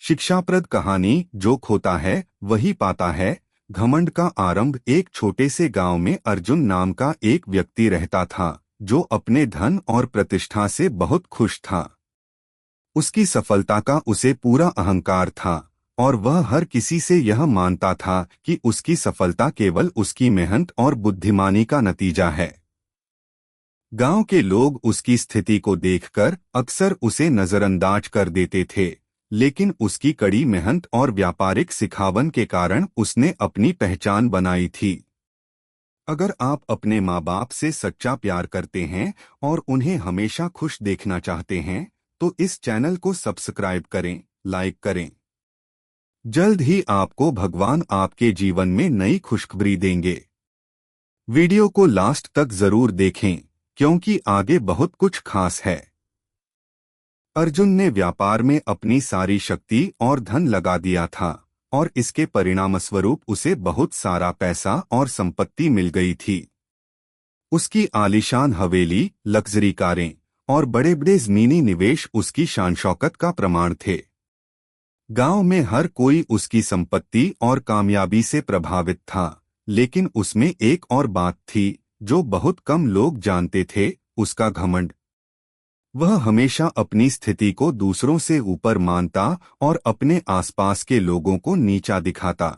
शिक्षाप्रद कहानी। जो खोता है वही पाता है। घमंड का आरंभ। एक छोटे से गांव में अर्जुन नाम का एक व्यक्ति रहता था, जो अपने धन और प्रतिष्ठा से बहुत खुश था। उसकी सफलता का उसे पूरा अहंकार था और वह हर किसी से यह मानता था कि उसकी सफलता केवल उसकी मेहनत और बुद्धिमानी का नतीजा है। गांव के लोग उसकी स्थिति को देखकर अक्सर उसे नजरअंदाज कर देते थे, लेकिन उसकी कड़ी मेहनत और व्यापारिक सिखावन के कारण उसने अपनी पहचान बनाई थी। अगर आप अपने माँ बाप से सच्चा प्यार करते हैं और उन्हें हमेशा खुश देखना चाहते हैं, तो इस चैनल को सब्सक्राइब करें, लाइक करें। जल्द ही आपको भगवान आपके जीवन में नई खुशखबरी देंगे। वीडियो को लास्ट तक जरूर देखें, क्योंकि आगे बहुत कुछ खास है। अर्जुन ने व्यापार में अपनी सारी शक्ति और धन लगा दिया था और इसके परिणामस्वरूप उसे बहुत सारा पैसा और संपत्ति मिल गई थी। उसकी आलीशान हवेली, लग्जरी कारें और बड़े बड़े जमीनी निवेश उसकी शान शौकत का प्रमाण थे। गांव में हर कोई उसकी संपत्ति और कामयाबी से प्रभावित था, लेकिन उसमें एक और बात थी जो बहुत कम लोग जानते थे, उसका घमंड। वह हमेशा अपनी स्थिति को दूसरों से ऊपर मानता और अपने आसपास के लोगों को नीचा दिखाता।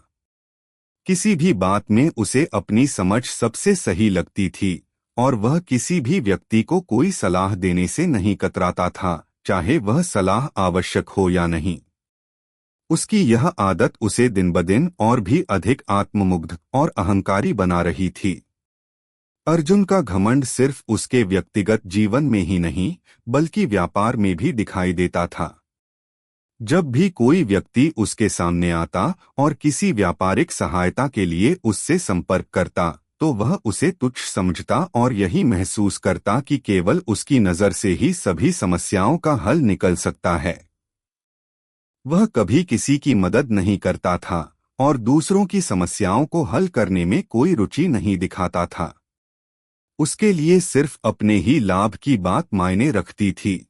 किसी भी बात में उसे अपनी समझ सबसे सही लगती थी और वह किसी भी व्यक्ति को कोई सलाह देने से नहीं कतराता था, चाहे वह सलाह आवश्यक हो या नहीं। उसकी यह आदत उसे दिन-ब-दिन और भी अधिक आत्ममुग्ध और अहंकारी बना रही थी। अर्जुन का घमंड सिर्फ उसके व्यक्तिगत जीवन में ही नहीं, बल्कि व्यापार में भी दिखाई देता था। जब भी कोई व्यक्ति उसके सामने आता और किसी व्यापारिक सहायता के लिए उससे संपर्क करता, तो वह उसे तुच्छ समझता और यही महसूस करता कि केवल उसकी नज़र से ही सभी समस्याओं का हल निकल सकता है। वह कभी किसी की मदद नहीं करता था और दूसरों की समस्याओं को हल करने में कोई रुचि नहीं दिखाता था। उसके लिए सिर्फ अपने ही लाभ की बात मायने रखती थी।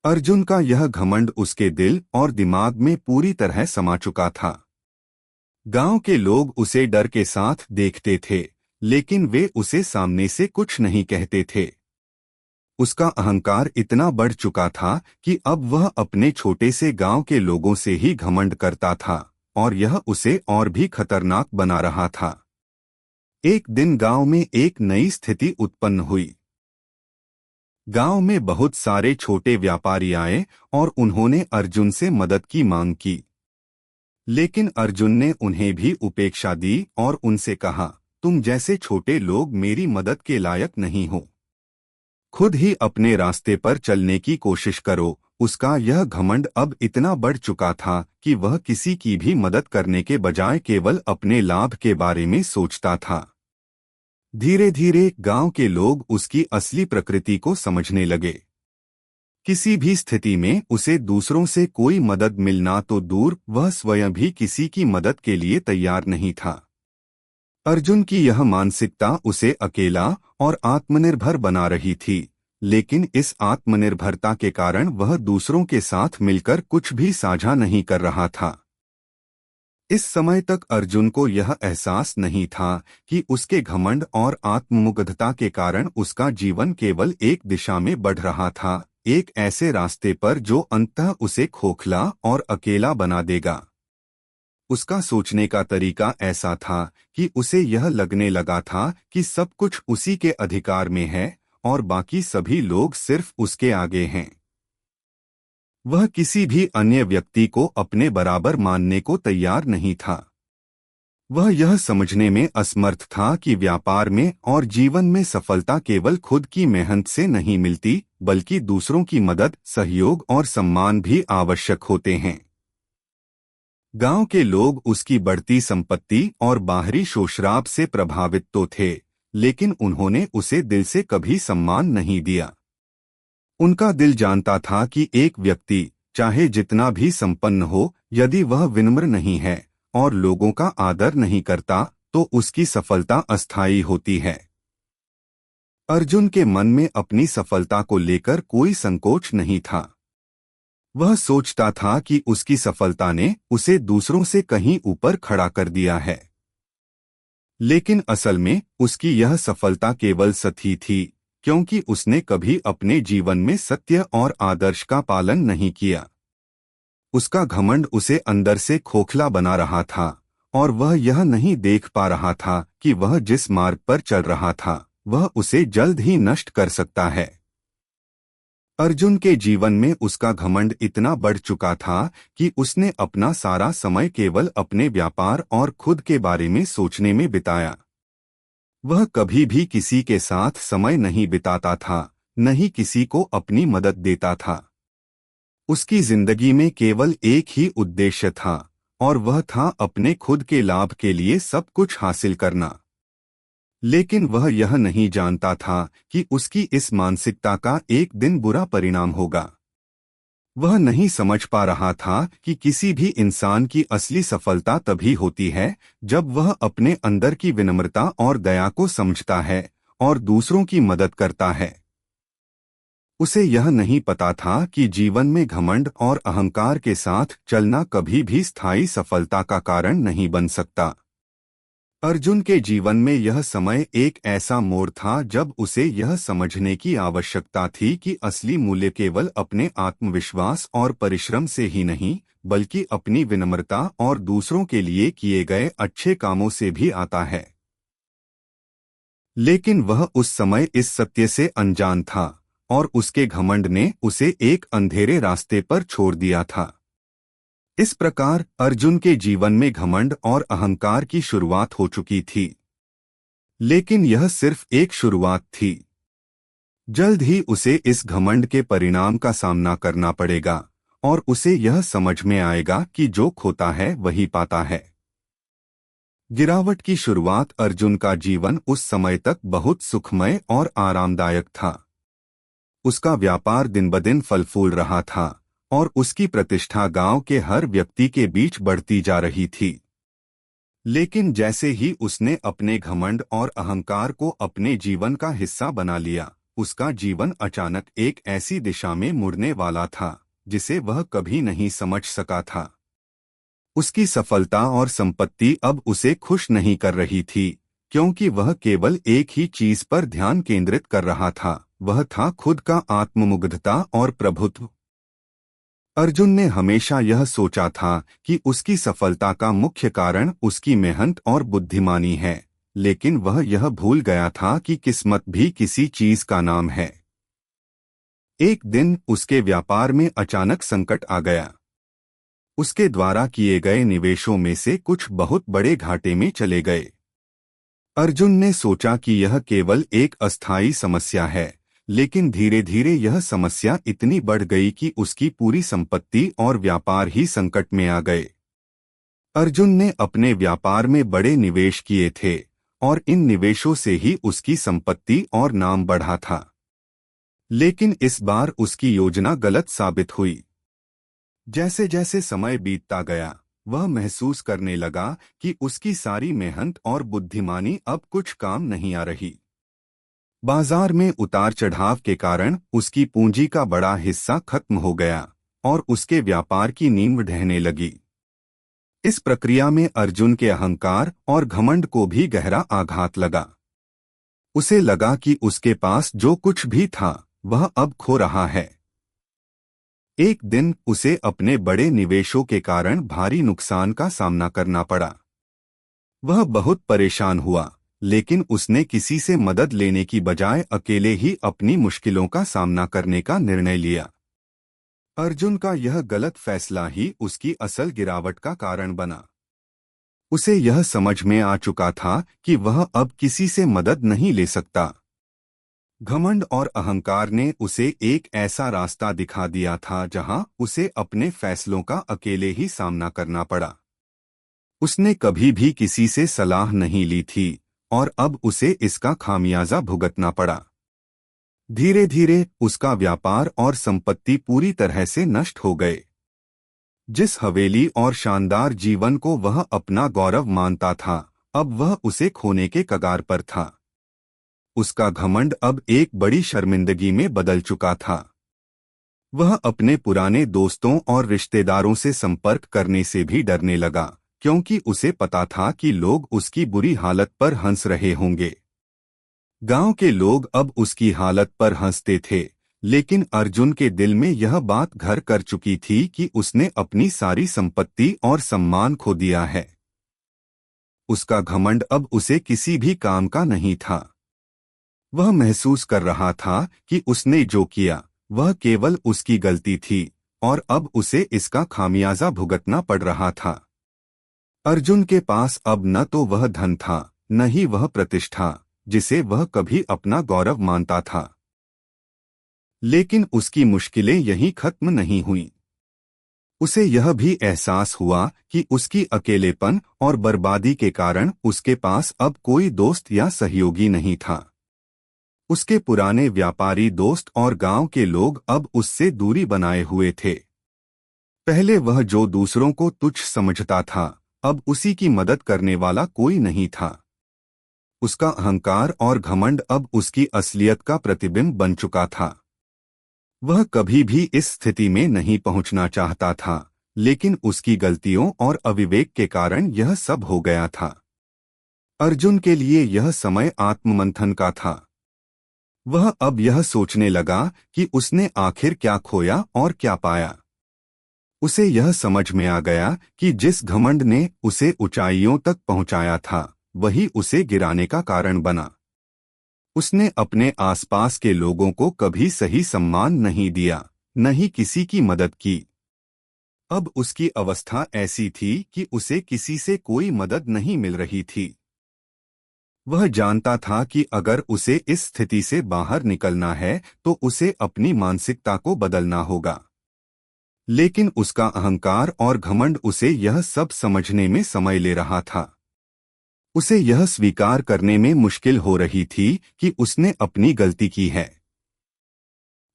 अर्जुन का यह घमंड उसके दिल और दिमाग में पूरी तरह समा चुका था। गांव के लोग उसे डर के साथ देखते थे, लेकिन वे उसे सामने से कुछ नहीं कहते थे। उसका अहंकार इतना बढ़ चुका था कि अब वह अपने छोटे से गांव के लोगों से ही घमंड करता था और यह उसे और भी खतरनाक बना रहा था। एक दिन गांव में एक नई स्थिति उत्पन्न हुई। गांव में बहुत सारे छोटे व्यापारी आए और उन्होंने अर्जुन से मदद की मांग की, लेकिन अर्जुन ने उन्हें भी उपेक्षा दी और उनसे कहा, तुम जैसे छोटे लोग मेरी मदद के लायक नहीं हो। खुद ही अपने रास्ते पर चलने की कोशिश करो। उसका यह घमंड अब इतना बढ़ चुका था कि वह किसी की भी मदद करने के बजाय केवल अपने लाभ के बारे में सोचता था। धीरे धीरे गांव के लोग उसकी असली प्रकृति को समझने लगे। किसी भी स्थिति में उसे दूसरों से कोई मदद मिलना तो दूर, वह स्वयं भी किसी की मदद के लिए तैयार नहीं था। अर्जुन की यह मानसिकता उसे अकेला और आत्मनिर्भर बना रही थी, लेकिन इस आत्मनिर्भरता के कारण वह दूसरों के साथ मिलकर कुछ भी साझा नहीं कर रहा था। इस समय तक अर्जुन को यह एहसास नहीं था कि उसके घमंड और आत्ममुग्धता के कारण उसका जीवन केवल एक दिशा में बढ़ रहा था, एक ऐसे रास्ते पर जो अंततः उसे खोखला और अकेला बना देगा। उसका सोचने का तरीका ऐसा था कि उसे यह लगने लगा था कि सब कुछ उसी के अधिकार में है और बाकी सभी लोग सिर्फ उसके आगे हैं। वह किसी भी अन्य व्यक्ति को अपने बराबर मानने को तैयार नहीं था। वह यह समझने में असमर्थ था कि व्यापार में और जीवन में सफलता केवल खुद की मेहनत से नहीं मिलती, बल्कि दूसरों की मदद, सहयोग और सम्मान भी आवश्यक होते हैं। गांव के लोग उसकी बढ़ती संपत्ति और बाहरी शोषराब से प्रभावित तो थे, लेकिन उन्होंने उसे दिल से कभी सम्मान नहीं दिया। उनका दिल जानता था कि एक व्यक्ति, चाहे जितना भी संपन्न हो, यदि वह विनम्र नहीं है और लोगों का आदर नहीं करता, तो उसकी सफलता अस्थायी होती है। अर्जुन के मन में अपनी सफलता को लेकर कोई संकोच नहीं था। वह सोचता था कि उसकी सफलता ने उसे दूसरों से कहीं ऊपर खड़ा कर दिया है। लेकिन असल में उसकी यह सफलता केवल सही थी, क्योंकि उसने कभी अपने जीवन में सत्य और आदर्श का पालन नहीं किया। उसका घमंड उसे अंदर से खोखला बना रहा था, और वह यह नहीं देख पा रहा था कि वह जिस मार्ग पर चल रहा था वह उसे जल्द ही नष्ट कर सकता है। अर्जुन के जीवन में उसका घमंड इतना बढ़ चुका था कि उसने अपना सारा समय केवल अपने व्यापार और खुद के बारे में सोचने में बिताया। वह कभी भी किसी के साथ समय नहीं बिताता था, न ही किसी को अपनी मदद देता था। उसकी जिंदगी में केवल एक ही उद्देश्य था, और वह था अपने खुद के लाभ के लिए सब कुछ हासिल करना। लेकिन वह यह नहीं जानता था कि उसकी इस मानसिकता का एक दिन बुरा परिणाम होगा। वह नहीं समझ पा रहा था कि किसी भी इंसान की असली सफलता तभी होती है जब वह अपने अंदर की विनम्रता और दया को समझता है और दूसरों की मदद करता है। उसे यह नहीं पता था कि जीवन में घमंड और अहंकार के साथ चलना कभी भी स्थायी सफलता का कारण नहीं बन सकता। अर्जुन के जीवन में यह समय एक ऐसा मोड़ था जब उसे यह समझने की आवश्यकता थी कि असली मूल्य केवल अपने आत्मविश्वास और परिश्रम से ही नहीं, बल्कि अपनी विनम्रता और दूसरों के लिए किए गए अच्छे कामों से भी आता है। लेकिन वह उस समय इस सत्य से अनजान था, और उसके घमंड ने उसे एक अंधेरे रास्ते पर छोड़ दिया था। इस प्रकार अर्जुन के जीवन में घमंड और अहंकार की शुरुआत हो चुकी थी। लेकिन यह सिर्फ एक शुरुआत थी। जल्द ही उसे इस घमंड के परिणाम का सामना करना पड़ेगा, और उसे यह समझ में आएगा कि जो खोता है वही पाता है। गिरावट की शुरुआत अर्जुन का जीवन उस समय तक बहुत सुखमय और आरामदायक था। उसका व्यापार दिन ब दिन फल फूल रहा था, और उसकी प्रतिष्ठा गांव के हर व्यक्ति के बीच बढ़ती जा रही थी। लेकिन जैसे ही उसने अपने घमंड और अहंकार को अपने जीवन का हिस्सा बना लिया, उसका जीवन अचानक एक ऐसी दिशा में मुड़ने वाला था जिसे वह कभी नहीं समझ सका था। उसकी सफलता और संपत्ति अब उसे खुश नहीं कर रही थी, क्योंकि वह केवल एक ही चीज पर ध्यान केंद्रित कर रहा था, वह था खुद का आत्ममुग्धता और प्रभुत्व। अर्जुन ने हमेशा यह सोचा था कि उसकी सफलता का मुख्य कारण उसकी मेहनत और बुद्धिमानी है, लेकिन वह यह भूल गया था कि किस्मत भी किसी चीज का नाम है। एक दिन उसके व्यापार में अचानक संकट आ गया। उसके द्वारा किए गए निवेशों में से कुछ बहुत बड़े घाटे में चले गए। अर्जुन ने सोचा कि यह केवल एक अस्थायी समस्या है, लेकिन धीरे धीरे यह समस्या इतनी बढ़ गई कि उसकी पूरी संपत्ति और व्यापार ही संकट में आ गए। अर्जुन ने अपने व्यापार में बड़े निवेश किए थे, और इन निवेशों से ही उसकी संपत्ति और नाम बढ़ा था। लेकिन इस बार उसकी योजना गलत साबित हुई। जैसे जैसे समय बीतता गया, वह महसूस करने लगा कि उसकी सारी मेहनत और बुद्धिमानी अब कुछ काम नहीं आ रही। बाजार में उतार चढ़ाव के कारण उसकी पूंजी का बड़ा हिस्सा खत्म हो गया, और उसके व्यापार की नींव ढहने लगी। इस प्रक्रिया में अर्जुन के अहंकार और घमंड को भी गहरा आघात लगा। उसे लगा कि उसके पास जो कुछ भी था वह अब खो रहा है। एक दिन उसे अपने बड़े निवेशों के कारण भारी नुकसान का सामना करना पड़ा। वह बहुत परेशान हुआ, लेकिन उसने किसी से मदद लेने की बजाय अकेले ही अपनी मुश्किलों का सामना करने का निर्णय लिया। अर्जुन का यह गलत फैसला ही उसकी असल गिरावट का कारण बना। उसे यह समझ में आ चुका था कि वह अब किसी से मदद नहीं ले सकता। घमंड और अहंकार ने उसे एक ऐसा रास्ता दिखा दिया था जहां उसे अपने फैसलों का अकेले ही सामना करना पड़ा। उसने कभी भी किसी से सलाह नहीं ली थी, और अब उसे इसका खामियाजा भुगतना पड़ा। धीरे धीरे उसका व्यापार और संपत्ति पूरी तरह से नष्ट हो गए। जिस हवेली और शानदार जीवन को वह अपना गौरव मानता था, अब वह उसे खोने के कगार पर था। उसका घमंड अब एक बड़ी शर्मिंदगी में बदल चुका था। वह अपने पुराने दोस्तों और रिश्तेदारों से संपर्क करने से भी डरने लगा, क्योंकि उसे पता था कि लोग उसकी बुरी हालत पर हंस रहे होंगे। गांव के लोग अब उसकी हालत पर हंसते थे, लेकिन अर्जुन के दिल में यह बात घर कर चुकी थी कि उसने अपनी सारी संपत्ति और सम्मान खो दिया है। उसका घमंड अब उसे किसी भी काम का नहीं था। वह महसूस कर रहा था कि उसने जो किया वह केवल उसकी गलती थी, और अब उसे इसका खामियाजा भुगतना पड़ रहा था। अर्जुन के पास अब न तो वह धन था, न ही वह प्रतिष्ठा जिसे वह कभी अपना गौरव मानता था। लेकिन उसकी मुश्किलें यहीं खत्म नहीं हुईं। उसे यह भी एहसास हुआ कि उसकी अकेलेपन और बर्बादी के कारण उसके पास अब कोई दोस्त या सहयोगी नहीं था। उसके पुराने व्यापारी दोस्त और गांव के लोग अब उससे दूरी बनाए हुए थे। पहले वह जो दूसरों को तुच्छ समझता था, अब उसी की मदद करने वाला कोई नहीं था। उसका अहंकार और घमंड अब उसकी असलियत का प्रतिबिंब बन चुका था। वह कभी भी इस स्थिति में नहीं पहुंचना चाहता था, लेकिन उसकी गलतियों और अविवेक के कारण यह सब हो गया था। अर्जुन के लिए यह समय आत्ममंथन का था। वह अब यह सोचने लगा कि उसने आखिर क्या खोया और क्या पाया। उसे यह समझ में आ गया कि जिस घमंड ने उसे ऊंचाइयों तक पहुंचाया था, वही उसे गिराने का कारण बना। उसने अपने आसपास के लोगों को कभी सही सम्मान नहीं दिया, न ही किसी की मदद की। अब उसकी अवस्था ऐसी थी कि उसे किसी से कोई मदद नहीं मिल रही थी। वह जानता था कि अगर उसे इस स्थिति से बाहर निकलना है तो उसे अपनी मानसिकता को बदलना होगा। लेकिन उसका अहंकार और घमंड उसे यह सब समझने में समय ले रहा था। उसे यह स्वीकार करने में मुश्किल हो रही थी कि उसने अपनी गलती की है।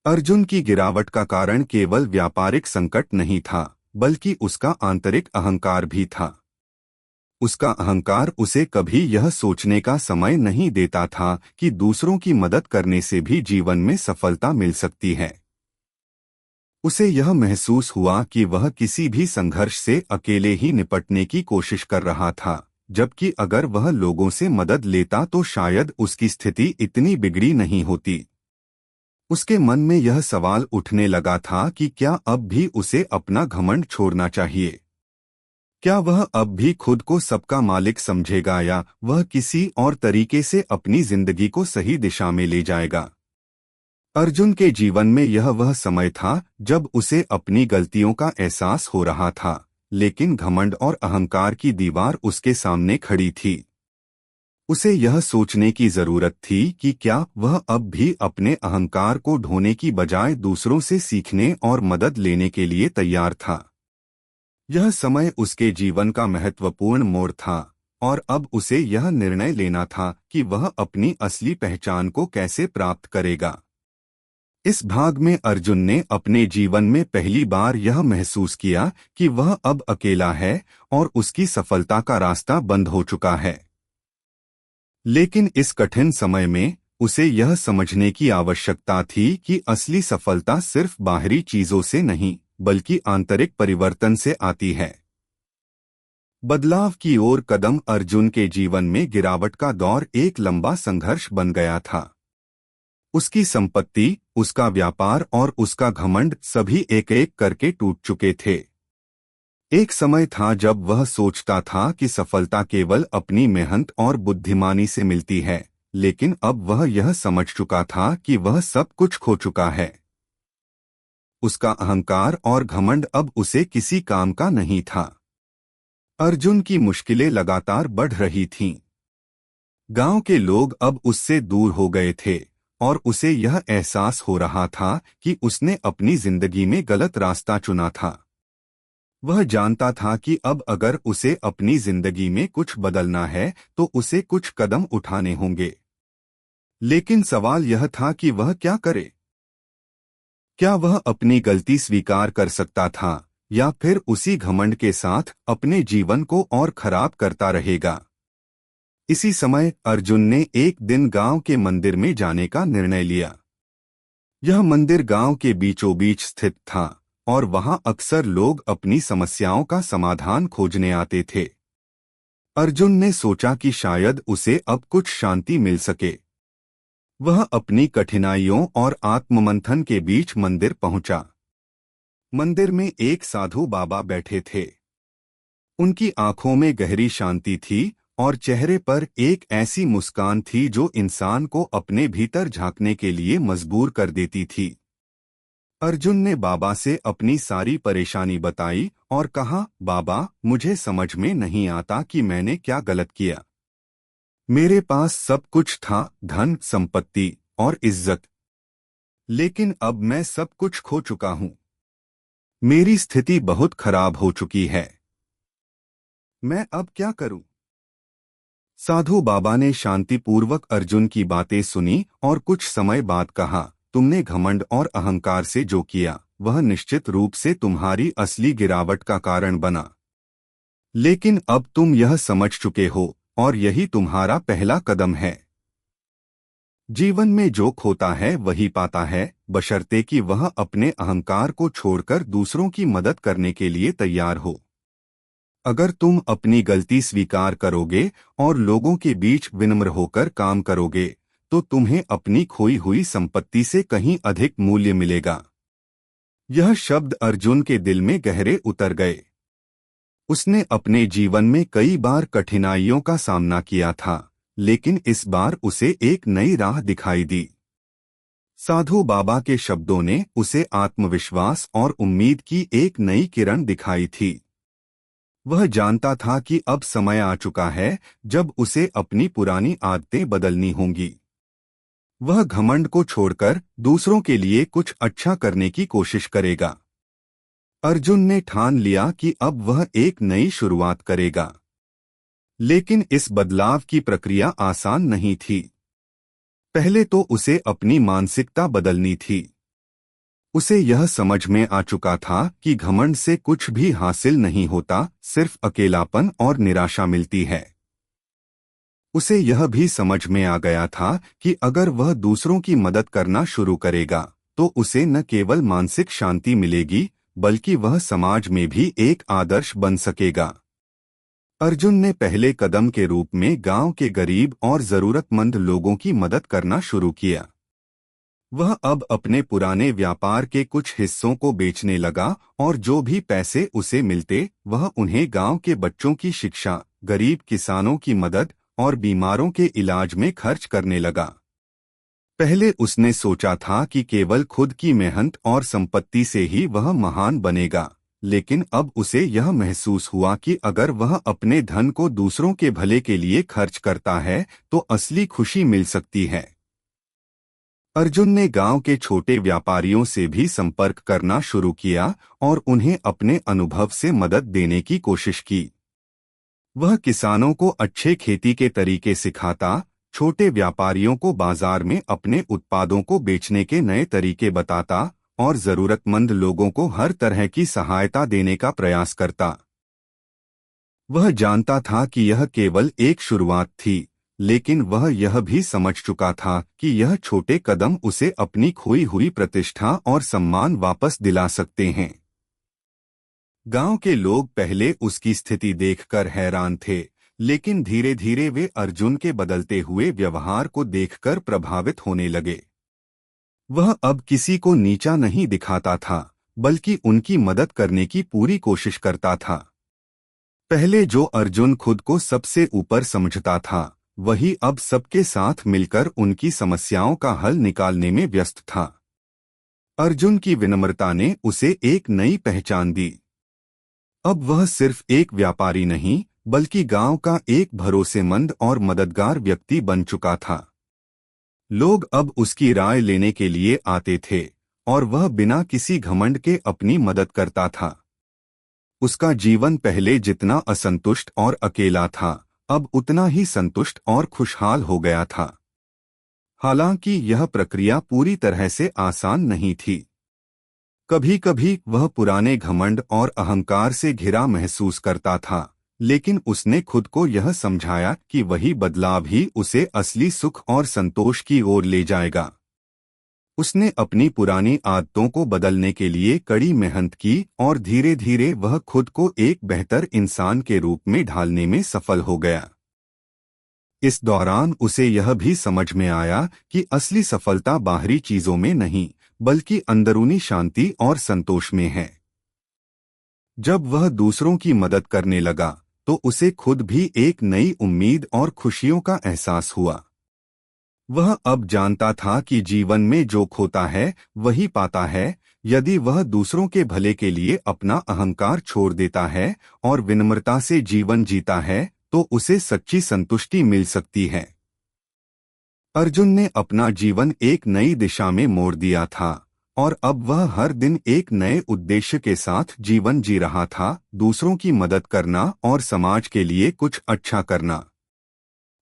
अर्जुन की गिरावट का कारण केवल व्यापारिक संकट नहीं था, बल्कि उसका आंतरिक अहंकार भी था। उसका अहंकार उसे कभी यह सोचने का समय नहीं देता था कि दूसरों की मदद करने से भी जीवन में सफलता मिल सकती है। उसे यह महसूस हुआ कि वह किसी भी संघर्ष से अकेले ही निपटने की कोशिश कर रहा था, जबकि अगर वह लोगों से मदद लेता तो शायद उसकी स्थिति इतनी बिगड़ी नहीं होती। उसके मन में यह सवाल उठने लगा था कि क्या अब भी उसे अपना घमंड छोड़ना चाहिए। क्या वह अब भी खुद को सबका मालिक समझेगा, या वह किसी और तरीके से अपनी जिंदगी को सही दिशा में ले जाएगा। अर्जुन के जीवन में यह वह समय था जब उसे अपनी गलतियों का एहसास हो रहा था, लेकिन घमंड और अहंकार की दीवार उसके सामने खड़ी थी। उसे यह सोचने की जरूरत थी कि क्या वह अब भी अपने अहंकार को ढोने की बजाय दूसरों से सीखने और मदद लेने के लिए तैयार था। यह समय उसके जीवन का महत्वपूर्ण मोड़ था, और अब उसे यह निर्णय लेना था कि वह अपनी असली पहचान को कैसे प्राप्त करेगा। इस भाग में अर्जुन ने अपने जीवन में पहली बार यह महसूस किया कि वह अब अकेला है और उसकी सफलता का रास्ता बंद हो चुका है। लेकिन इस कठिन समय में उसे यह समझने की आवश्यकता थी कि असली सफलता सिर्फ बाहरी चीजों से नहीं, बल्कि आंतरिक परिवर्तन से आती है। बदलाव की ओर कदम। अर्जुन के जीवन में गिरावट का दौर एक लंबा संघर्ष बन गया था। उसकी संपत्ति, उसका व्यापार और उसका घमंड सभी एक एक करके टूट चुके थे। एक समय था जब वह सोचता था कि सफलता केवल अपनी मेहनत और बुद्धिमानी से मिलती है, लेकिन अब वह यह समझ चुका था कि वह सब कुछ खो चुका है। उसका अहंकार और घमंड अब उसे किसी काम का नहीं था। अर्जुन की मुश्किलें लगातार बढ़ रही थीं। गांव के लोग अब उससे दूर हो गए थे, और उसे यह एहसास हो रहा था कि उसने अपनी जिंदगी में गलत रास्ता चुना था। वह जानता था कि अब अगर उसे अपनी जिंदगी में कुछ बदलना है तो उसे कुछ कदम उठाने होंगे। लेकिन सवाल यह था कि वह क्या करे। क्या वह अपनी गलती स्वीकार कर सकता था, या फिर उसी घमंड के साथ अपने जीवन को और खराब करता रहेगा। इसी समय अर्जुन ने एक दिन गांव के मंदिर में जाने का निर्णय लिया। यह मंदिर गांव के बीचों बीच स्थित था और वहां अक्सर लोग अपनी समस्याओं का समाधान खोजने आते थे। अर्जुन ने सोचा कि शायद उसे अब कुछ शांति मिल सके। वह अपनी कठिनाइयों और आत्ममंथन के बीच मंदिर पहुंचा। मंदिर में एक साधु बाबा बैठे थे। उनकी आंखों में गहरी शांति थी और चेहरे पर एक ऐसी मुस्कान थी जो इंसान को अपने भीतर झांकने के लिए मजबूर कर देती थी। अर्जुन ने बाबा से अपनी सारी परेशानी बताई और कहा, बाबा, मुझे समझ में नहीं आता कि मैंने क्या गलत किया। मेरे पास सब कुछ था, धन, संपत्ति और इज्जत, लेकिन अब मैं सब कुछ खो चुका हूं। मेरी स्थिति बहुत खराब हो चुकी है। मैं अब क्या करूं? साधु बाबा ने शांतिपूर्वक अर्जुन की बातें सुनी और कुछ समय बाद कहा, तुमने घमंड और अहंकार से जो किया वह निश्चित रूप से तुम्हारी असली गिरावट का कारण बना। लेकिन अब तुम यह समझ चुके हो और यही तुम्हारा पहला कदम है। जीवन में जो खोता है वही पाता है, बशर्ते कि वह अपने अहंकार को छोड़कर दूसरों की मदद करने के लिए तैयार हो। अगर तुम अपनी गलती स्वीकार करोगे और लोगों के बीच विनम्र होकर काम करोगे तो तुम्हें अपनी खोई हुई संपत्ति से कहीं अधिक मूल्य मिलेगा। यह शब्द अर्जुन के दिल में गहरे उतर गए। उसने अपने जीवन में कई बार कठिनाइयों का सामना किया था, लेकिन इस बार उसे एक नई राह दिखाई दी। साधु बाबा के शब्दों ने उसे आत्मविश्वास और उम्मीद की एक नई किरण दिखाई थी। वह जानता था कि अब समय आ चुका है जब उसे अपनी पुरानी आदतें बदलनी होंगी। वह घमंड को छोड़कर दूसरों के लिए कुछ अच्छा करने की कोशिश करेगा। अर्जुन ने ठान लिया कि अब वह एक नई शुरुआत करेगा। लेकिन इस बदलाव की प्रक्रिया आसान नहीं थी। पहले तो उसे अपनी मानसिकता बदलनी थी। उसे यह समझ में आ चुका था कि घमंड से कुछ भी हासिल नहीं होता, सिर्फ अकेलापन और निराशा मिलती है। उसे यह भी समझ में आ गया था कि अगर वह दूसरों की मदद करना शुरू करेगा तो उसे न केवल मानसिक शांति मिलेगी बल्कि वह समाज में भी एक आदर्श बन सकेगा। अर्जुन ने पहले कदम के रूप में गांव के गरीब और जरूरतमंद लोगों की मदद करना शुरू किया। वह अब अपने पुराने व्यापार के कुछ हिस्सों को बेचने लगा और जो भी पैसे उसे मिलते वह उन्हें गांव के बच्चों की शिक्षा, गरीब किसानों की मदद और बीमारों के इलाज में खर्च करने लगा। पहले उसने सोचा था कि केवल खुद की मेहनत और संपत्ति से ही वह महान बनेगा, लेकिन अब उसे यह महसूस हुआ कि अगर वह अपने धन को दूसरों के भले के लिए खर्च करता है तो असली खुशी मिल सकती है। अर्जुन ने गांव के छोटे व्यापारियों से भी संपर्क करना शुरू किया और उन्हें अपने अनुभव से मदद देने की कोशिश की। वह किसानों को अच्छे खेती के तरीके सिखाता, छोटे व्यापारियों को बाजार में अपने उत्पादों को बेचने के नए तरीके बताता और जरूरतमंद लोगों को हर तरह की सहायता देने का प्रयास करता। वह जानता था कि यह केवल एक शुरुआत थी, लेकिन वह यह भी समझ चुका था कि यह छोटे कदम उसे अपनी खोई हुई प्रतिष्ठा और सम्मान वापस दिला सकते हैं। गांव के लोग पहले उसकी स्थिति देखकर हैरान थे, लेकिन धीरे धीरे वे अर्जुन के बदलते हुए व्यवहार को देखकर प्रभावित होने लगे। वह अब किसी को नीचा नहीं दिखाता था, बल्कि उनकी मदद करने की पूरी कोशिश करता था। पहले जो अर्जुन खुद को सबसे ऊपर समझता था, वही अब सबके साथ मिलकर उनकी समस्याओं का हल निकालने में व्यस्त था। अर्जुन की विनम्रता ने उसे एक नई पहचान दी। अब वह सिर्फ एक व्यापारी नहीं, बल्कि गांव का एक भरोसेमंद और मददगार व्यक्ति बन चुका था। लोग अब उसकी राय लेने के लिए आते थे और वह बिना किसी घमंड के अपनी मदद करता था। उसका जीवन पहले जितना असंतुष्ट और अकेला था, अब उतना ही संतुष्ट और खुशहाल हो गया था। हालांकि यह प्रक्रिया पूरी तरह से आसान नहीं थी। कभी कभी वह पुराने घमंड और अहंकार से घिरा महसूस करता था, लेकिन उसने खुद को यह समझाया कि वही बदलाव ही उसे असली सुख और संतोष की ओर ले जाएगा। उसने अपनी पुरानी आदतों को बदलने के लिए कड़ी मेहनत की और धीरे धीरे वह खुद को एक बेहतर इंसान के रूप में ढालने में सफल हो गया। इस दौरान उसे यह भी समझ में आया कि असली सफलता बाहरी चीजों में नहीं, बल्कि अंदरूनी शांति और संतोष में है। जब वह दूसरों की मदद करने लगा, तो उसे खुद भी एक नई उम्मीद और खुशियों का एहसास हुआ। वह अब जानता था कि जीवन में जो खोता है वही पाता है। यदि वह दूसरों के भले के लिए अपना अहंकार छोड़ देता है और विनम्रता से जीवन जीता है, तो उसे सच्ची संतुष्टि मिल सकती है। अर्जुन ने अपना जीवन एक नई दिशा में मोड़ दिया था और अब वह हर दिन एक नए उद्देश्य के साथ जीवन जी रहा था, दूसरों की मदद करना और समाज के लिए कुछ अच्छा करना।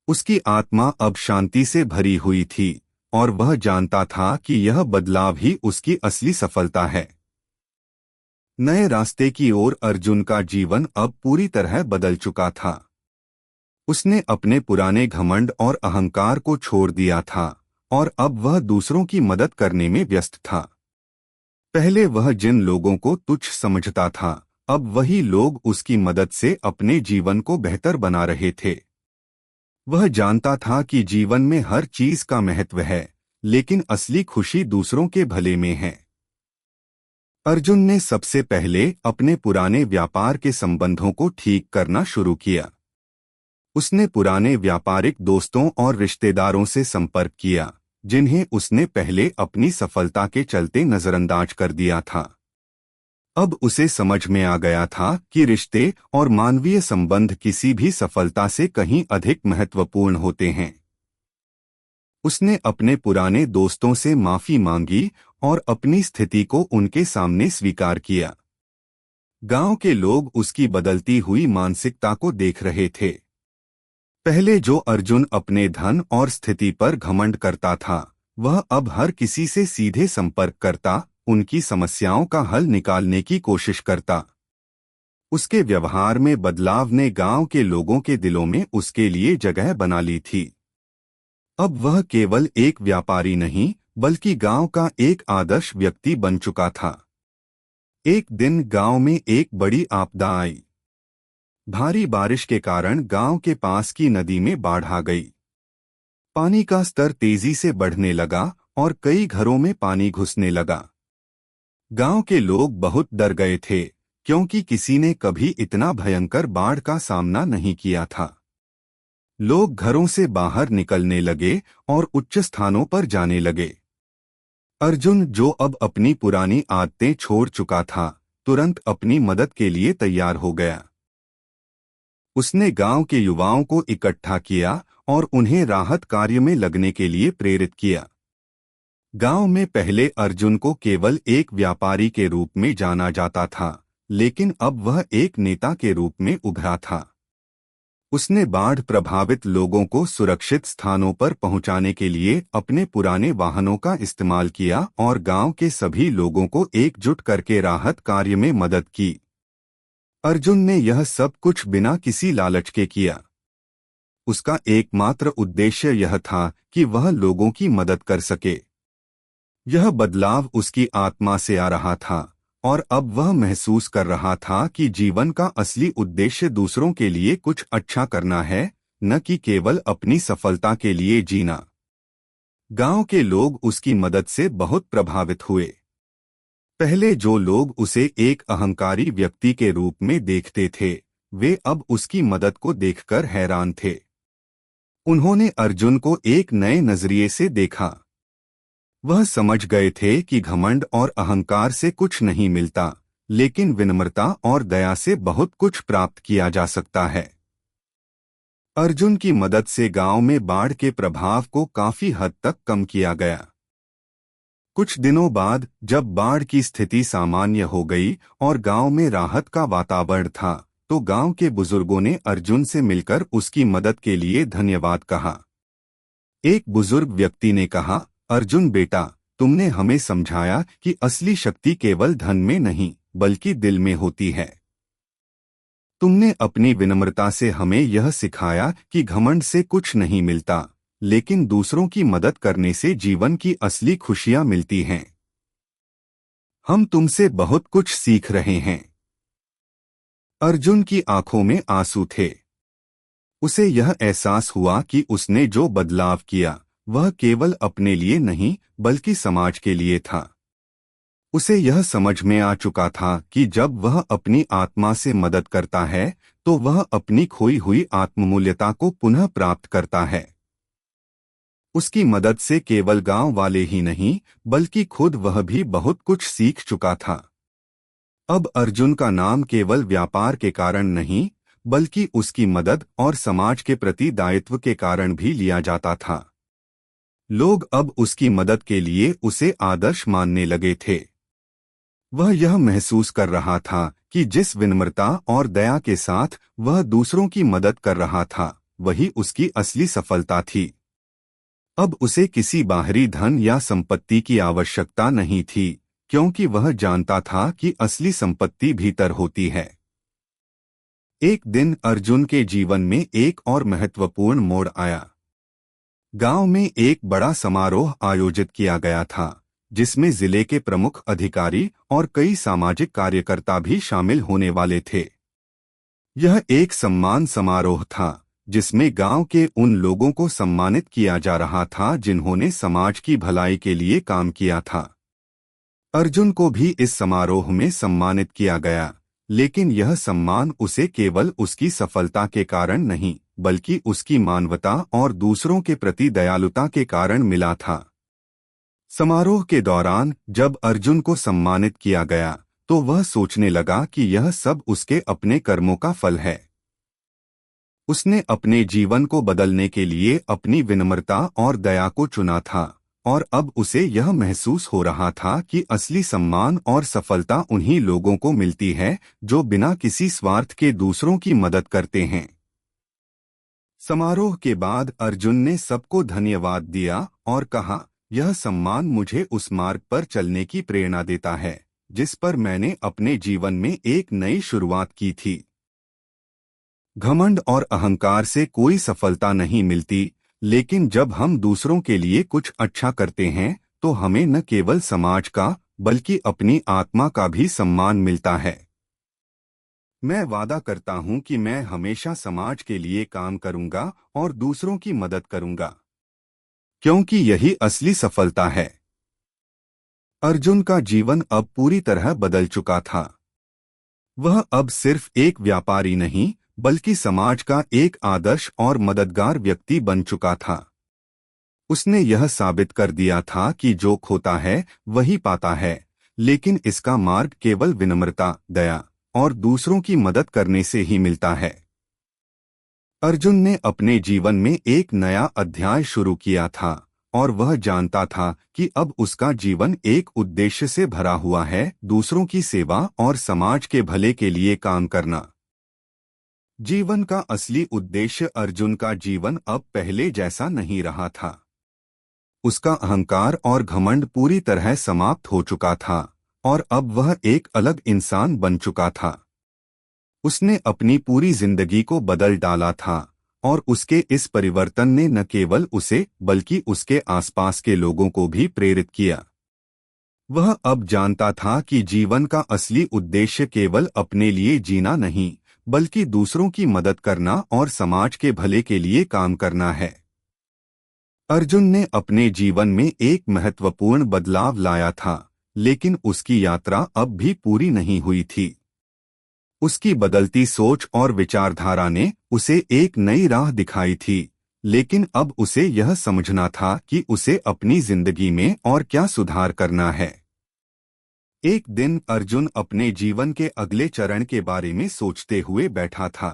उसकी आत्मा अब शांति से भरी हुई थी और वह जानता था कि यह बदलाव ही उसकी असली सफलता है। नए रास्ते की ओर अर्जुन का जीवन अब पूरी तरह बदल चुका था। उसने अपने पुराने घमंड और अहंकार को छोड़ दिया था और अब वह दूसरों की मदद करने में व्यस्त था। पहले वह जिन लोगों को तुच्छ समझता था, अब वही लोग उसकी मदद से अपने जीवन को बेहतर बना रहे थे। वह जानता था कि जीवन में हर चीज का महत्व है, लेकिन असली खुशी दूसरों के भले में है। अर्जुन ने सबसे पहले अपने पुराने व्यापार के संबंधों को ठीक करना शुरू किया। उसने पुराने व्यापारिक दोस्तों और रिश्तेदारों से संपर्क किया, जिन्हें उसने पहले अपनी सफलता के चलते नजरअंदाज कर दिया था। अब उसे समझ में आ गया था कि रिश्ते और मानवीय संबंध किसी भी सफलता से कहीं अधिक महत्वपूर्ण होते हैं। उसने अपने पुराने दोस्तों से माफी मांगी और अपनी स्थिति को उनके सामने स्वीकार किया। गांव के लोग उसकी बदलती हुई मानसिकता को देख रहे थे। पहले जो अर्जुन अपने धन और स्थिति पर घमंड करता था, वह अब हर किसी से सीधे संपर्क करता, उनकी समस्याओं का हल निकालने की कोशिश करता। उसके व्यवहार में बदलाव ने गांव के लोगों के दिलों में उसके लिए जगह बना ली थी। अब वह केवल एक व्यापारी नहीं, बल्कि गांव का एक आदर्श व्यक्ति बन चुका था। एक दिन गांव में एक बड़ी आपदा आई। भारी बारिश के कारण गांव के पास की नदी में बाढ़ आ गई। पानी का स्तर तेजी से बढ़ने लगा और कई घरों में पानी घुसने लगा। गांव के लोग बहुत डर गए थे, क्योंकि किसी ने कभी इतना भयंकर बाढ़ का सामना नहीं किया था। लोग घरों से बाहर निकलने लगे और उच्च स्थानों पर जाने लगे। अर्जुन, जो अब अपनी पुरानी आदतें छोड़ चुका था, तुरंत अपनी मदद के लिए तैयार हो गया। उसने गांव के युवाओं को इकट्ठा किया और उन्हें राहत कार्य में लगने के लिए प्रेरित किया। गांव में पहले अर्जुन को केवल एक व्यापारी के रूप में जाना जाता था, लेकिन अब वह एक नेता के रूप में उभरा था। उसने बाढ़ प्रभावित लोगों को सुरक्षित स्थानों पर पहुंचाने के लिए अपने पुराने वाहनों का इस्तेमाल किया और गांव के सभी लोगों को एकजुट करके राहत कार्य में मदद की। अर्जुन ने यह सब कुछ बिना किसी लालच के किया। उसका एकमात्र उद्देश्य यह था कि वह लोगों की मदद कर सके। यह बदलाव उसकी आत्मा से आ रहा था और अब वह महसूस कर रहा था कि जीवन का असली उद्देश्य दूसरों के लिए कुछ अच्छा करना है, न कि केवल अपनी सफलता के लिए जीना। गांव के लोग उसकी मदद से बहुत प्रभावित हुए। पहले जो लोग उसे एक अहंकारी व्यक्ति के रूप में देखते थे, वे अब उसकी मदद को देखकर हैरान थे। उन्होंने अर्जुन को एक नए नजरिए से देखा। वह समझ गए थे कि घमंड और अहंकार से कुछ नहीं मिलता, लेकिन विनम्रता और दया से बहुत कुछ प्राप्त किया जा सकता है। अर्जुन की मदद से गांव में बाढ़ के प्रभाव को काफी हद तक कम किया गया। कुछ दिनों बाद जब बाढ़ की स्थिति सामान्य हो गई और गांव में राहत का वातावरण था, तो गांव के बुजुर्गों ने अर्जुन से मिलकर उसकी मदद के लिए धन्यवाद कहा। एक बुजुर्ग व्यक्ति ने कहा, अर्जुन बेटा, तुमने हमें समझाया कि असली शक्ति केवल धन में नहीं, बल्कि दिल में होती है। तुमने अपनी विनम्रता से हमें यह सिखाया कि घमंड से कुछ नहीं मिलता, लेकिन दूसरों की मदद करने से जीवन की असली खुशियां मिलती हैं। हम तुमसे बहुत कुछ सीख रहे हैं। अर्जुन की आंखों में आंसू थे। उसे यह एहसास हुआ कि उसने जो बदलाव किया वह केवल अपने लिए नहीं बल्कि समाज के लिए था। उसे यह समझ में आ चुका था कि जब वह अपनी आत्मा से मदद करता है तो वह अपनी खोई हुई आत्ममूल्यता को पुनः प्राप्त करता है। उसकी मदद से केवल गांव वाले ही नहीं बल्कि खुद वह भी बहुत कुछ सीख चुका था। अब अर्जुन का नाम केवल व्यापार के कारण नहीं बल्कि उसकी मदद और समाज के प्रति दायित्व के कारण भी लिया जाता था। लोग अब उसकी मदद के लिए उसे आदर्श मानने लगे थे। वह यह महसूस कर रहा था कि जिस विनम्रता और दया के साथ वह दूसरों की मदद कर रहा था वही उसकी असली सफलता थी। अब उसे किसी बाहरी धन या संपत्ति की आवश्यकता नहीं थी, क्योंकि वह जानता था कि असली संपत्ति भीतर होती है। एक दिन अर्जुन के जीवन में एक और महत्वपूर्ण मोड़ आया। गांव में एक बड़ा समारोह आयोजित किया गया था, जिसमें जिले के प्रमुख अधिकारी और कई सामाजिक कार्यकर्ता भी शामिल होने वाले थे। यह एक सम्मान समारोह था जिसमें गांव के उन लोगों को सम्मानित किया जा रहा था जिन्होंने समाज की भलाई के लिए काम किया था। अर्जुन को भी इस समारोह में सम्मानित किया गया, लेकिन यह सम्मान उसे केवल उसकी सफलता के कारण नहीं बल्कि उसकी मानवता और दूसरों के प्रति दयालुता के कारण मिला था। समारोह के दौरान जब अर्जुन को सम्मानित किया गया तो वह सोचने लगा कि यह सब उसके अपने कर्मों का फल है। उसने अपने जीवन को बदलने के लिए अपनी विनम्रता और दया को चुना था और अब उसे यह महसूस हो रहा था कि असली सम्मान और सफलता उन्हीं लोगों को मिलती है जो बिना किसी स्वार्थ के दूसरों की मदद करते हैं। समारोह के बाद अर्जुन ने सबको धन्यवाद दिया और कहा, यह सम्मान मुझे उस मार्ग पर चलने की प्रेरणा देता है जिस पर मैंने अपने जीवन में एक नई शुरुआत की थी। घमंड और अहंकार से कोई सफलता नहीं मिलती, लेकिन जब हम दूसरों के लिए कुछ अच्छा करते हैं तो हमें न केवल समाज का बल्कि अपनी आत्मा का भी सम्मान मिलता है। मैं वादा करता हूं कि मैं हमेशा समाज के लिए काम करूंगा और दूसरों की मदद करूंगा, क्योंकि यही असली सफलता है। अर्जुन का जीवन अब पूरी तरह बदल चुका था। वह अब सिर्फ एक व्यापारी नहीं बल्कि समाज का एक आदर्श और मददगार व्यक्ति बन चुका था। उसने यह साबित कर दिया था कि जो खोता है वही पाता है, लेकिन इसका मार्ग केवल विनम्रता, दया और दूसरों की मदद करने से ही मिलता है। अर्जुन ने अपने जीवन में एक नया अध्याय शुरू किया था और वह जानता था कि अब उसका जीवन एक उद्देश्य से भरा हुआ है, दूसरों की सेवा और समाज के भले के लिए काम करना। जीवन का असली उद्देश्य अर्जुन का जीवन अब पहले जैसा नहीं रहा था। उसका अहंकार और घमंड पूरी तरह समाप्त हो चुका था और अब वह एक अलग इंसान बन चुका था। उसने अपनी पूरी जिंदगी को बदल डाला था और उसके इस परिवर्तन ने न केवल उसे बल्कि उसके आसपास के लोगों को भी प्रेरित किया। वह अब जानता था कि जीवन का असली उद्देश्य केवल अपने लिए जीना नहीं बल्कि दूसरों की मदद करना और समाज के भले के लिए काम करना है। अर्जुन ने अपने जीवन में एक महत्वपूर्ण बदलाव लाया था, लेकिन उसकी यात्रा अब भी पूरी नहीं हुई थी। उसकी बदलती सोच और विचारधारा ने उसे एक नई राह दिखाई थी, लेकिन अब उसे यह समझना था कि उसे अपनी जिंदगी में और क्या सुधार करना है। एक दिन अर्जुन अपने जीवन के अगले चरण के बारे में सोचते हुए बैठा था।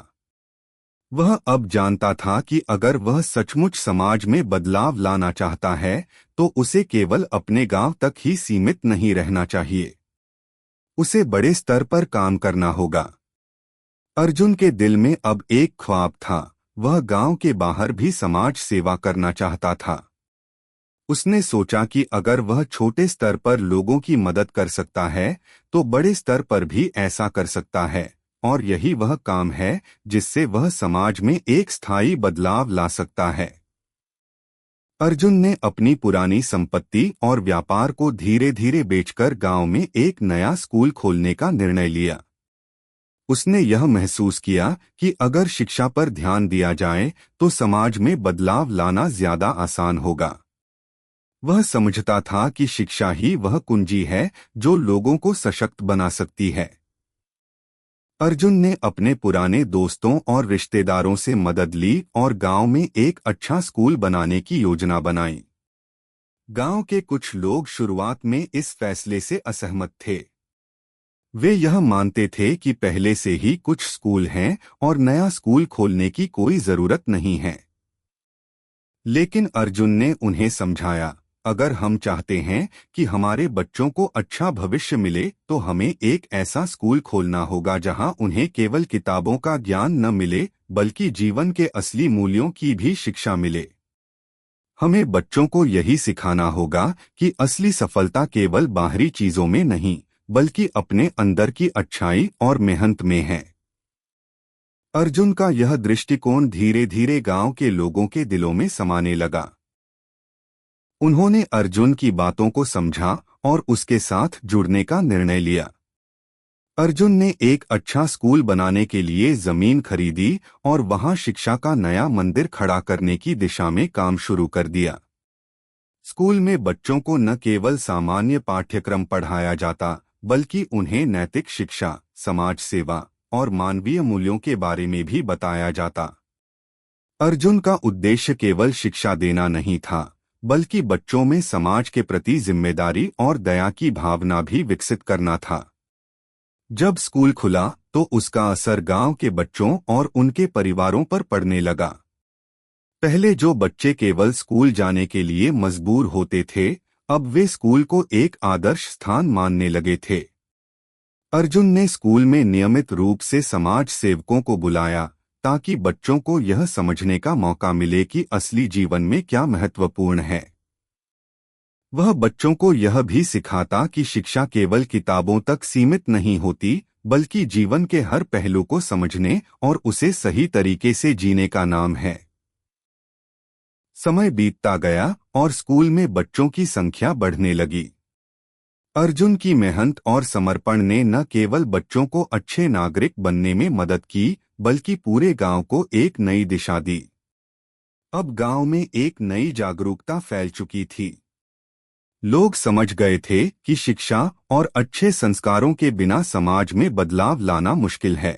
वह अब जानता था कि अगर वह सचमुच समाज में बदलाव लाना चाहता है तो उसे केवल अपने गांव तक ही सीमित नहीं रहना चाहिए। उसे बड़े स्तर पर काम करना होगा। अर्जुन के दिल में अब एक ख्वाब था, वह गांव के बाहर भी समाज सेवा करना चाहता था। उसने सोचा कि अगर वह छोटे स्तर पर लोगों की मदद कर सकता है तो बड़े स्तर पर भी ऐसा कर सकता है, और यही वह काम है जिससे वह समाज में एक स्थायी बदलाव ला सकता है। अर्जुन ने अपनी पुरानी संपत्ति और व्यापार को धीरे धीरे बेचकर गांव में एक नया स्कूल खोलने का निर्णय लिया। उसने यह महसूस किया कि अगर शिक्षा पर ध्यान दिया जाए तो समाज में बदलाव लाना ज्यादा आसान होगा। वह समझता था कि शिक्षा ही वह कुंजी है जो लोगों को सशक्त बना सकती है। अर्जुन ने अपने पुराने दोस्तों और रिश्तेदारों से मदद ली और गांव में एक अच्छा स्कूल बनाने की योजना बनाई। गांव के कुछ लोग शुरुआत में इस फैसले से असहमत थे। वे यह मानते थे कि पहले से ही कुछ स्कूल हैं और नया स्कूल खोलने की कोई जरूरत नहीं है। लेकिन अर्जुन ने उन्हें समझाया, अगर हम चाहते हैं कि हमारे बच्चों को अच्छा भविष्य मिले तो हमें एक ऐसा स्कूल खोलना होगा जहां उन्हें केवल किताबों का ज्ञान न मिले बल्कि जीवन के असली मूल्यों की भी शिक्षा मिले। हमें बच्चों को यही सिखाना होगा कि असली सफलता केवल बाहरी चीजों में नहीं बल्कि अपने अंदर की अच्छाई और मेहनत में है। अर्जुन का यह दृष्टिकोण धीरे धीरे गांव के लोगों के दिलों में समाने लगा। उन्होंने अर्जुन की बातों को समझा और उसके साथ जुड़ने का निर्णय लिया। अर्जुन ने एक अच्छा स्कूल बनाने के लिए जमीन खरीदी और वहां शिक्षा का नया मंदिर खड़ा करने की दिशा में काम शुरू कर दिया। स्कूल में बच्चों को न केवल सामान्य पाठ्यक्रम पढ़ाया जाता बल्कि उन्हें नैतिक शिक्षा, समाज सेवा और मानवीय मूल्यों के बारे में भी बताया जाता। अर्जुन का उद्देश्य केवल शिक्षा देना नहीं था बल्कि बच्चों में समाज के प्रति जिम्मेदारी और दया की भावना भी विकसित करना था। जब स्कूल खुला तो उसका असर गांव के बच्चों और उनके परिवारों पर पड़ने लगा। पहले जो बच्चे केवल स्कूल जाने के लिए मजबूर होते थे, अब वे स्कूल को एक आदर्श स्थान मानने लगे थे। अर्जुन ने स्कूल में नियमित रूप से समाज सेवकों को बुलाया ताकि बच्चों को यह समझने का मौका मिले कि असली जीवन में क्या महत्वपूर्ण है। वह बच्चों को यह भी सिखाता कि शिक्षा केवल किताबों तक सीमित नहीं होती बल्कि जीवन के हर पहलू को समझने और उसे सही तरीके से जीने का नाम है। समय बीतता गया और स्कूल में बच्चों की संख्या बढ़ने लगी। अर्जुन की मेहनत और समर्पण ने न केवल बच्चों को अच्छे नागरिक बनने में मदद की बल्कि पूरे गांव को एक नई दिशा दी। अब गांव में एक नई जागरूकता फैल चुकी थी। लोग समझ गए थे कि शिक्षा और अच्छे संस्कारों के बिना समाज में बदलाव लाना मुश्किल है।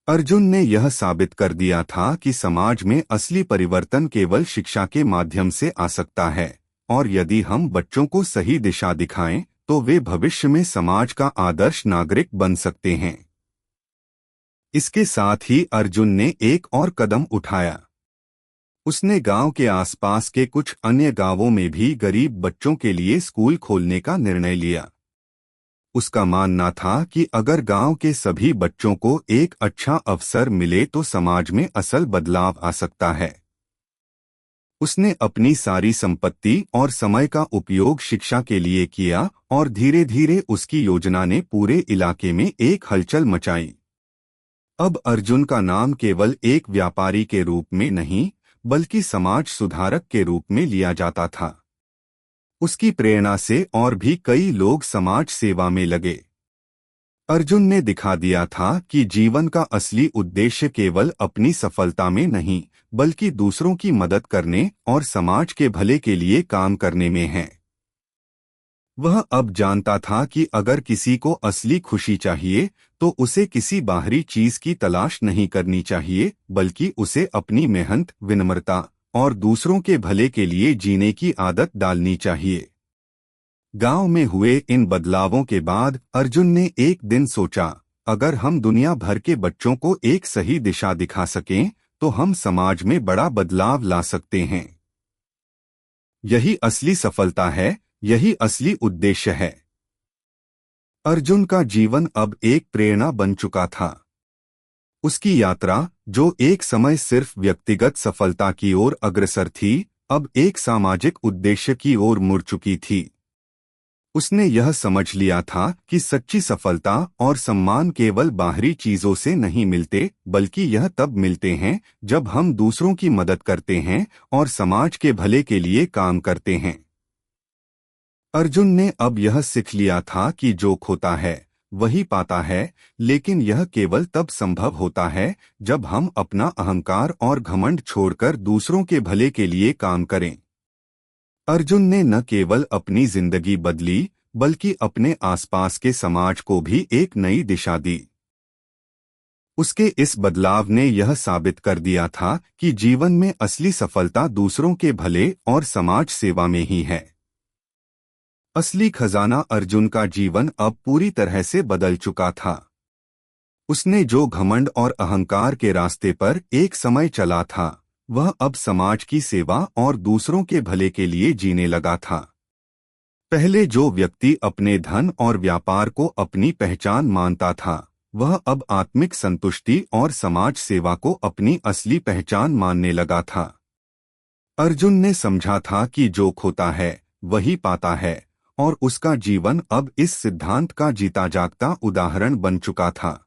अर्जुन ने यह साबित कर दिया था कि समाज में असली परिवर्तन केवल शिक्षा के माध्यम से आ सकता है और यदि हम बच्चों को सही दिशा दिखाएं तो वे भविष्य में समाज का आदर्श नागरिक बन सकते हैं। इसके साथ ही अर्जुन ने एक और कदम उठाया। उसने गांव के आसपास के कुछ अन्य गांवों में भी गरीब बच्चों के लिए स्कूल खोलने का निर्णय लिया। उसका मानना था कि अगर गांव के सभी बच्चों को एक अच्छा अवसर मिले तो समाज में असल बदलाव आ सकता है। उसने अपनी सारी संपत्ति और समय का उपयोग शिक्षा के लिए किया और धीरे धीरे उसकी योजना ने पूरे इलाके में एक हलचल मचाई। अब अर्जुन का नाम केवल एक व्यापारी के रूप में नहीं बल्कि समाज सुधारक के रूप में लिया जाता था। उसकी प्रेरणा से और भी कई लोग समाज सेवा में लगे। अर्जुन ने दिखा दिया था कि जीवन का असली उद्देश्य केवल अपनी सफलता में नहीं बल्कि दूसरों की मदद करने और समाज के भले के लिए काम करने में है। वह अब जानता था कि अगर किसी को असली खुशी चाहिए तो उसे किसी बाहरी चीज की तलाश नहीं करनी चाहिए बल्कि उसे अपनी मेहनत, विनम्रता और दूसरों के भले के लिए जीने की आदत डालनी चाहिए। गांव में हुए इन बदलावों के बाद अर्जुन ने एक दिन सोचा, अगर हम दुनिया भर के बच्चों को एक सही दिशा दिखा सकें तो हम समाज में बड़ा बदलाव ला सकते हैं। यही असली सफलता है, यही असली उद्देश्य है। अर्जुन का जीवन अब एक प्रेरणा बन चुका था। उसकी यात्रा, जो एक समय सिर्फ व्यक्तिगत सफलता की ओर अग्रसर थी, अब एक सामाजिक उद्देश्य की ओर मुड़ चुकी थी। उसने यह समझ लिया था कि सच्ची सफलता और सम्मान केवल बाहरी चीजों से नहीं मिलते, बल्कि यह तब मिलते हैं जब हम दूसरों की मदद करते हैं और समाज के भले के लिए काम करते हैं। अर्जुन ने अब यह सीख लिया था कि जो खोता है वही पाता है, लेकिन यह केवल तब संभव होता है जब हम अपना अहंकार और घमंड छोड़कर दूसरों के भले के लिए काम करें। अर्जुन ने न केवल अपनी जिंदगी बदली, बल्कि अपने आसपास के समाज को भी एक नई दिशा दी। उसके इस बदलाव ने यह साबित कर दिया था कि जीवन में असली सफलता दूसरों के भले और समाज सेवा में ही है। असली खजाना अर्जुन का जीवन अब पूरी तरह से बदल चुका था। उसने जो घमंड और अहंकार के रास्ते पर एक समय चला था, वह अब समाज की सेवा और दूसरों के भले के लिए जीने लगा था। पहले जो व्यक्ति अपने धन और व्यापार को अपनी पहचान मानता था, वह अब आत्मिक संतुष्टि और समाज सेवा को अपनी असली पहचान मानने लगा था। अर्जुन ने समझा था कि जो खोता है वही पाता है, और उसका जीवन अब इस सिद्धांत का जीता जागता उदाहरण बन चुका था।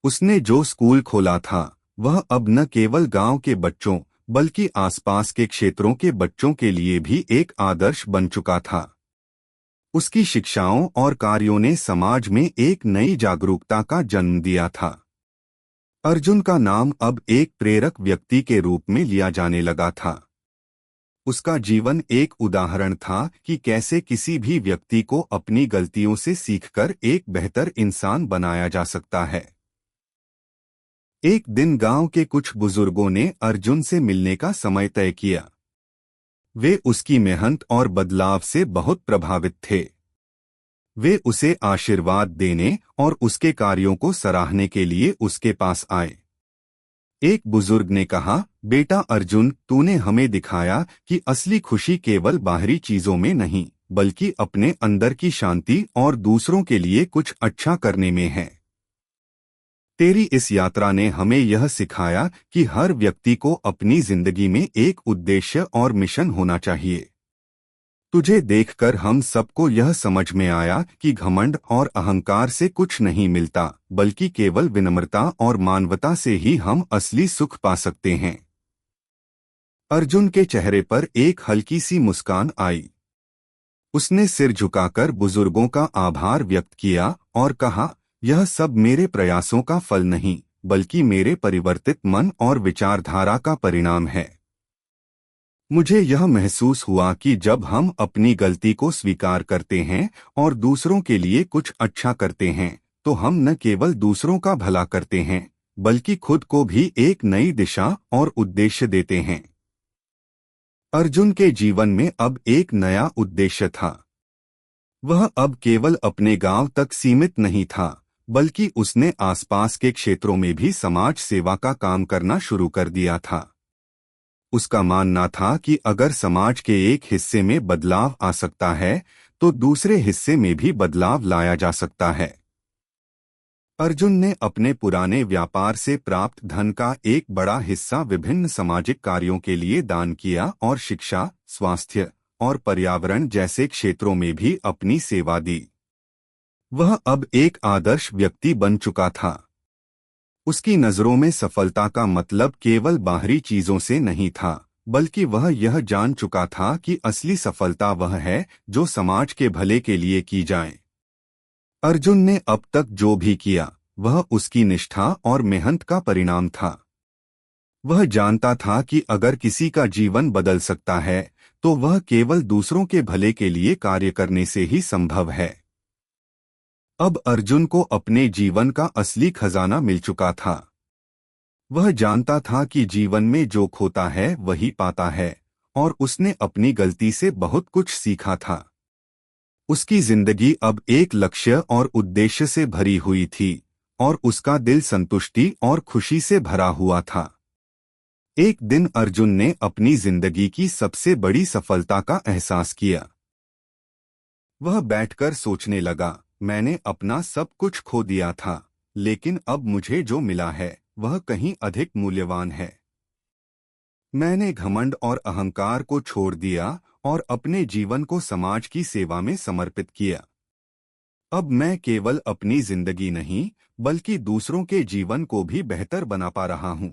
उसने जो स्कूल खोला था, वह अब न केवल गांव के बच्चों बल्कि आसपास के क्षेत्रों के बच्चों के लिए भी एक आदर्श बन चुका था। उसकी शिक्षाओं और कार्यों ने समाज में एक नई जागरूकता का जन्म दिया था। अर्जुन का नाम अब एक प्रेरक व्यक्ति के रूप में लिया जाने लगा था। उसका जीवन एक उदाहरण था कि कैसे किसी भी व्यक्ति को अपनी गलतियों से सीखकर एक बेहतर इंसान बनाया जा सकता है। एक दिन गांव के कुछ बुजुर्गों ने अर्जुन से मिलने का समय तय किया। वे उसकी मेहनत और बदलाव से बहुत प्रभावित थे। वे उसे आशीर्वाद देने और उसके कार्यों को सराहने के लिए उसके पास आए। एक बुजुर्ग ने कहा, बेटा अर्जुन, तूने हमें दिखाया कि असली खुशी केवल बाहरी चीजों में नहीं, बल्कि अपने अंदर की शांति और दूसरों के लिए कुछ अच्छा करने में है। तेरी इस यात्रा ने हमें यह सिखाया कि हर व्यक्ति को अपनी जिंदगी में एक उद्देश्य और मिशन होना चाहिए। तुझे देखकर हम सबको यह समझ में आया कि घमंड और अहंकार से कुछ नहीं मिलता, बल्कि केवल विनम्रता और मानवता से ही हम असली सुख पा सकते हैं। अर्जुन के चेहरे पर एक हल्की सी मुस्कान आई। उसने सिर झुकाकर बुजुर्गों का आभार व्यक्त किया और कहा, यह सब मेरे प्रयासों का फल नहीं, बल्कि मेरे परिवर्तित मन और विचारधारा का परिणाम है। मुझे यह महसूस हुआ कि जब हम अपनी गलती को स्वीकार करते हैं और दूसरों के लिए कुछ अच्छा करते हैं, तो हम न केवल दूसरों का भला करते हैं, बल्कि खुद को भी एक नई दिशा और उद्देश्य देते हैं। अर्जुन के जीवन में अब एक नया उद्देश्य था। वह अब केवल अपने गांव तक सीमित नहीं था, बल्कि उसने आसपास के क्षेत्रों में भी समाज सेवा का काम करना शुरू कर दिया था। उसका मानना था कि अगर समाज के एक हिस्से में बदलाव आ सकता है, तो दूसरे हिस्से में भी बदलाव लाया जा सकता है। अर्जुन ने अपने पुराने व्यापार से प्राप्त धन का एक बड़ा हिस्सा विभिन्न सामाजिक कार्यों के लिए दान किया और शिक्षा, स्वास्थ्य और पर्यावरण जैसे क्षेत्रों में भी अपनी सेवा दी। वह अब एक आदर्श व्यक्ति बन चुका था। उसकी नजरों में सफलता का मतलब केवल बाहरी चीजों से नहीं था, बल्कि वह यह जान चुका था कि असली सफलता वह है जो समाज के भले के लिए की जाए। अर्जुन ने अब तक जो भी किया, वह उसकी निष्ठा और मेहनत का परिणाम था। वह जानता था कि अगर किसी का जीवन बदल सकता है, तो वह केवल दूसरों के भले के लिए कार्य करने से ही संभव है। अब अर्जुन को अपने जीवन का असली खजाना मिल चुका था। वह जानता था कि जीवन में जो खोता है वही पाता है, और उसने अपनी गलती से बहुत कुछ सीखा था। उसकी जिंदगी अब एक लक्ष्य और उद्देश्य से भरी हुई थी, और उसका दिल संतुष्टि और खुशी से भरा हुआ था। एक दिन अर्जुन ने अपनी जिंदगी की सबसे बड़ी सफलता का एहसास किया। वह बैठकर सोचने लगा, मैंने अपना सब कुछ खो दिया था, लेकिन अब मुझे जो मिला है वह कहीं अधिक मूल्यवान है। मैंने घमंड और अहंकार को छोड़ दिया और अपने जीवन को समाज की सेवा में समर्पित किया। अब मैं केवल अपनी जिंदगी नहीं, बल्कि दूसरों के जीवन को भी बेहतर बना पा रहा हूं।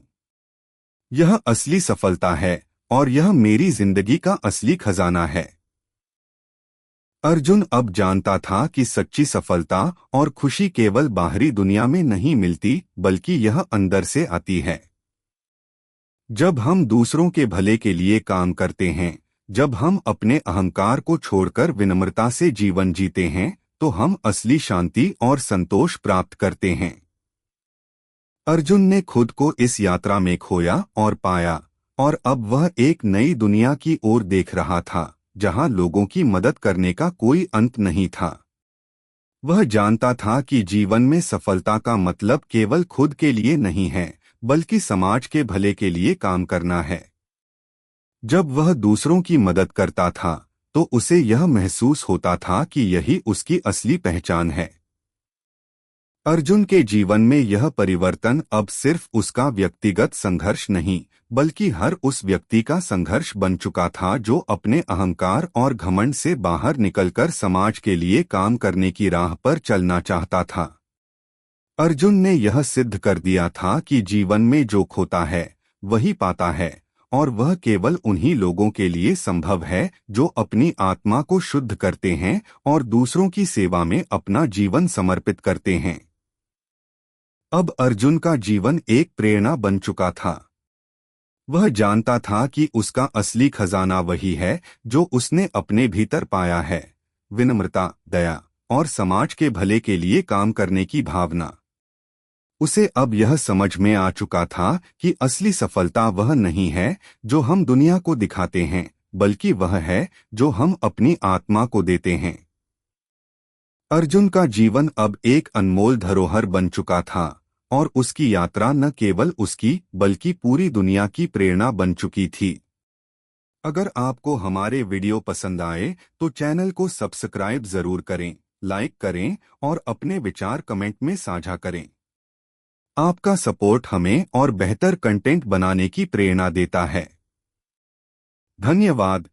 यह असली सफलता है और यह मेरी जिंदगी का असली खजाना है। अर्जुन अब जानता था कि सच्ची सफलता और खुशी केवल बाहरी दुनिया में नहीं मिलती, बल्कि यह अंदर से आती है। जब हम दूसरों के भले के लिए काम करते हैं, जब हम अपने अहंकार को छोड़कर विनम्रता से जीवन जीते हैं, तो हम असली शांति और संतोष प्राप्त करते हैं। अर्जुन ने खुद को इस यात्रा में खोया और पाया, और अब वह एक नई दुनिया की ओर देख रहा था, जहां लोगों की मदद करने का कोई अंत नहीं था। वह जानता था कि जीवन में सफलता का मतलब केवल खुद के लिए नहीं है, बल्कि समाज के भले के लिए काम करना है। जब वह दूसरों की मदद करता था, तो उसे यह महसूस होता था कि यही उसकी असली पहचान है। अर्जुन के जीवन में यह परिवर्तन अब सिर्फ उसका व्यक्तिगत संघर्ष नहीं, बल्कि हर उस व्यक्ति का संघर्ष बन चुका था जो अपने अहंकार और घमंड से बाहर निकलकर समाज के लिए काम करने की राह पर चलना चाहता था। अर्जुन ने यह सिद्ध कर दिया था कि जीवन में जो खोता है वही पाता है, और वह केवल उन्हीं लोगों के लिए संभव है जो अपनी आत्मा को शुद्ध करते हैं और दूसरों की सेवा में अपना जीवन समर्पित करते हैं। अब अर्जुन का जीवन एक प्रेरणा बन चुका था। वह जानता था कि उसका असली खजाना वही है जो उसने अपने भीतर पाया है, विनम्रता, दया और समाज के भले के लिए काम करने की भावना। उसे अब यह समझ में आ चुका था कि असली सफलता वह नहीं है जो हम दुनिया को दिखाते हैं, बल्कि वह है जो हम अपनी आत्मा को देते हैं। अर्जुन का जीवन अब एक अनमोल धरोहर बन चुका था, और उसकी यात्रा न केवल उसकी बल्कि पूरी दुनिया की प्रेरणा बन चुकी थी। अगर आपको हमारे वीडियो पसंद आए तो चैनल को सब्सक्राइब जरूर करें, लाइक करें और अपने विचार कमेंट में साझा करें। आपका सपोर्ट हमें और बेहतर कंटेंट बनाने की प्रेरणा देता है। धन्यवाद।